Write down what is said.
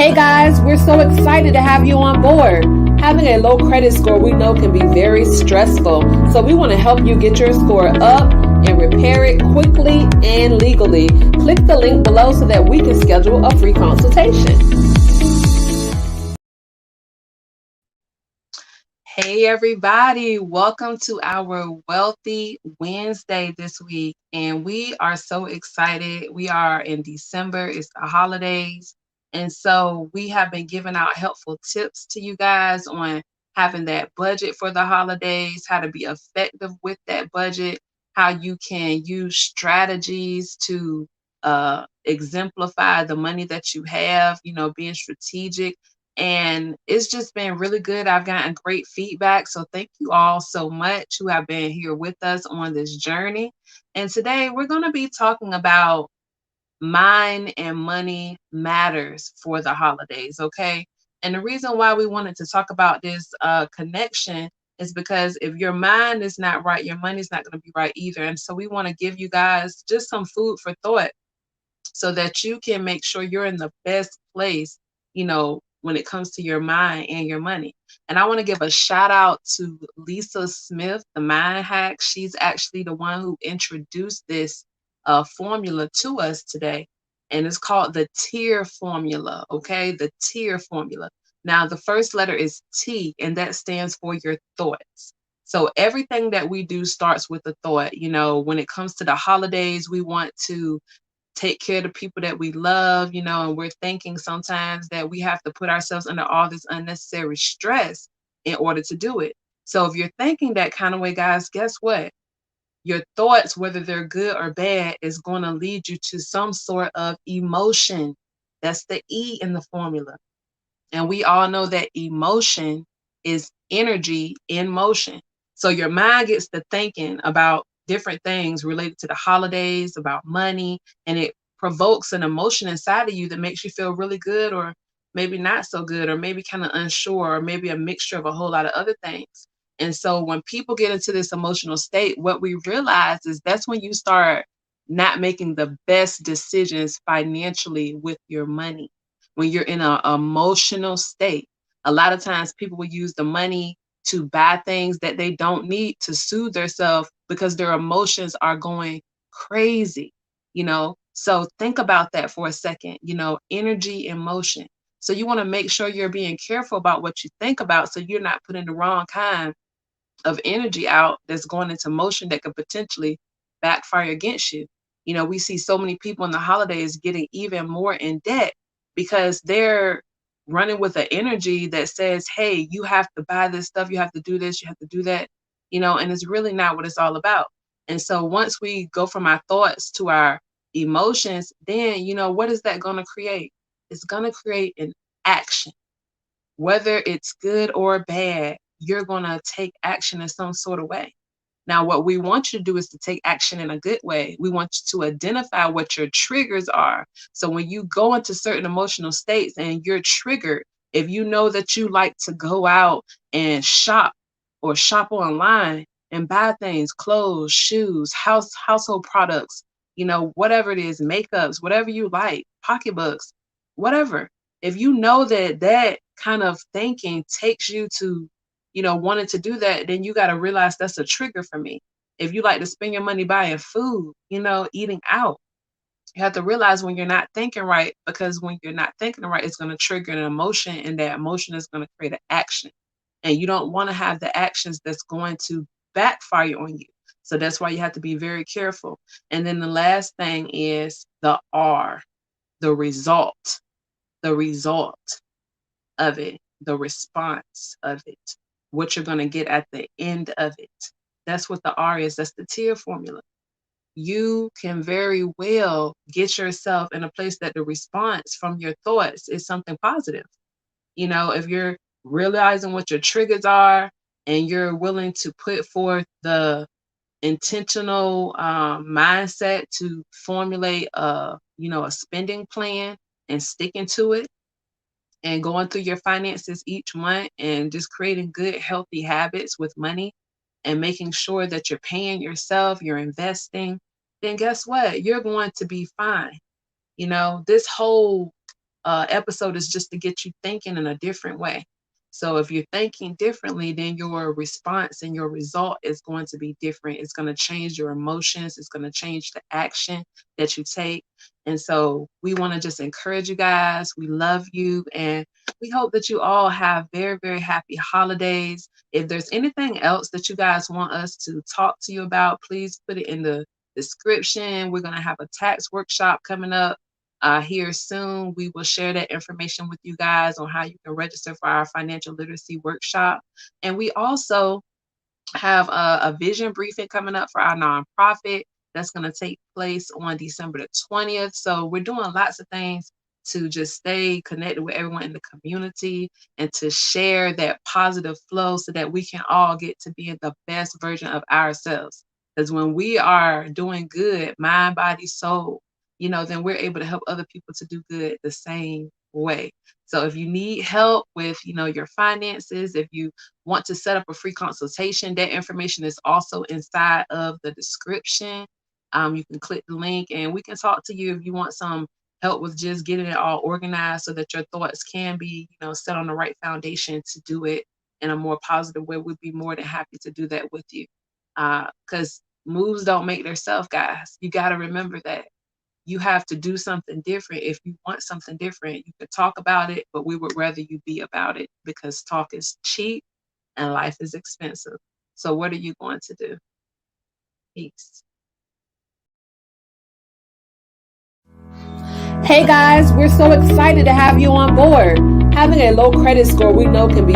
Hey guys, we're so excited to have you on board. Having a low credit score we know can be very stressful, so we want to help you get your score up and repair it quickly and legally. Click the link below so that we can schedule a free consultation. Hey everybody, welcome to our Wealthy Wednesday this week, and we are so excited. We are in December, it's the holidays, and so we have been giving out helpful tips to you guys on having that budget for the holidays, how to be effective with that budget, how you can use strategies to exemplify the money that you have, being strategic, and it's just been really good. I've gotten great feedback. So thank you all so much who have been here with us on this journey. And today we're going to be talking about mind and money matters for the holidays. Okay. And the reason why we wanted to talk about this connection is because if your mind is not right, your money's not going to be right either. And so we want to give you guys just some food for thought so that you can make sure you're in the best place, when it comes to your mind and your money. And I want to give a shout out to Lisa Smith, the mind hack. She's actually the one who introduced this formula to us today. And it's called the tier formula. Okay. The tier formula. Now, the first letter is T, and that stands for your thoughts. So everything that we do starts with a thought. When it comes to the holidays, we want to take care of the people that we love, and we're thinking sometimes that we have to put ourselves under all this unnecessary stress in order to do it. So if you're thinking that kind of way, guys, guess what? Your thoughts, whether they're good or bad, is going to lead you to some sort of emotion. That's the E in the formula. And we all know that emotion is energy in motion. So your mind gets to thinking about different things related to the holidays, about money, and it provokes an emotion inside of you that makes you feel really good or maybe not so good or maybe kind of unsure or maybe a mixture of a whole lot of other things. And so when people get into this emotional state, what we realize is that's when you start not making the best decisions financially with your money. When you're in an emotional state, a lot of times people will use the money to buy things that they don't need to soothe themselves because their emotions are going crazy, So think about that for a second, energy and motion. So you want to make sure you're being careful about what you think about so you're not putting the wrong kind of energy out that's going into motion that could potentially backfire against you. We see so many people in the holidays getting even more in debt because they're running with an energy that says, hey, you have to buy this stuff, you have to do this, you have to do that, and it's really not what it's all about. And so once we go from our thoughts to our emotions, then, what is that going to create? It's going to create an action. Whether it's good or bad, you're going to take action in some sort of way. Now, what we want you to do is to take action in a good way. We want you to identify what your triggers are. So when you go into certain emotional states and you're triggered, if you know that you like to go out and shop or shop online and buy things, clothes, shoes, household products, whatever it is, makeups, whatever you like, pocketbooks, whatever. If you know that kind of thinking takes you to wanting to do that, then you got to realize that's a trigger for me. If you like to spend your money buying food, eating out, you have to realize when you're not thinking right, because when you're not thinking right, it's going to trigger an emotion, and that emotion is going to create an action. And you don't want to have the actions that's going to backfire on you. So that's why you have to be very careful. And then the last thing is the R, the result of it, the response of it, what you're going to get at the end of it. That's what the R is. That's the tier formula. You can very well get yourself in a place that the response from your thoughts is something positive. If you're realizing what your triggers are and you're willing to put forth the intentional mindset to formulate a spending plan and sticking to it, and going through your finances each month and just creating good, healthy habits with money and making sure that you're paying yourself, you're investing, then guess what? You're going to be fine. This whole episode is just to get you thinking in a different way. So if you're thinking differently, then your response and your result is going to be different. It's going to change your emotions. It's going to change the action that you take. And so we want to just encourage you guys. We love you. And we hope that you all have very, very happy holidays. If there's anything else that you guys want us to talk to you about, please put it in the description. We're going to have a tax workshop coming up here soon. We will share that information with you guys on how you can register for our financial literacy workshop. And we also have a vision briefing coming up for our nonprofit that's going to take place on December the 20th. So we're doing lots of things to just stay connected with everyone in the community and to share that positive flow so that we can all get to be the best version of ourselves. Because when we are doing good, mind, body, soul, then we're able to help other people to do good the same way. So if you need help with, your finances, if you want to set up a free consultation, that information is also inside of the description. You can click the link and we can talk to you if you want some help with just getting it all organized so that your thoughts can be, set on the right foundation to do it in a more positive way. We'd be more than happy to do that with you. Because moves don't make themselves, guys. You got to remember that. You have to do something different. If you want something different, you could talk about it, but we would rather you be about it because talk is cheap and life is expensive. So what are you going to do? Peace. Hey guys, we're so excited to have you on board. Having a low credit score we know can be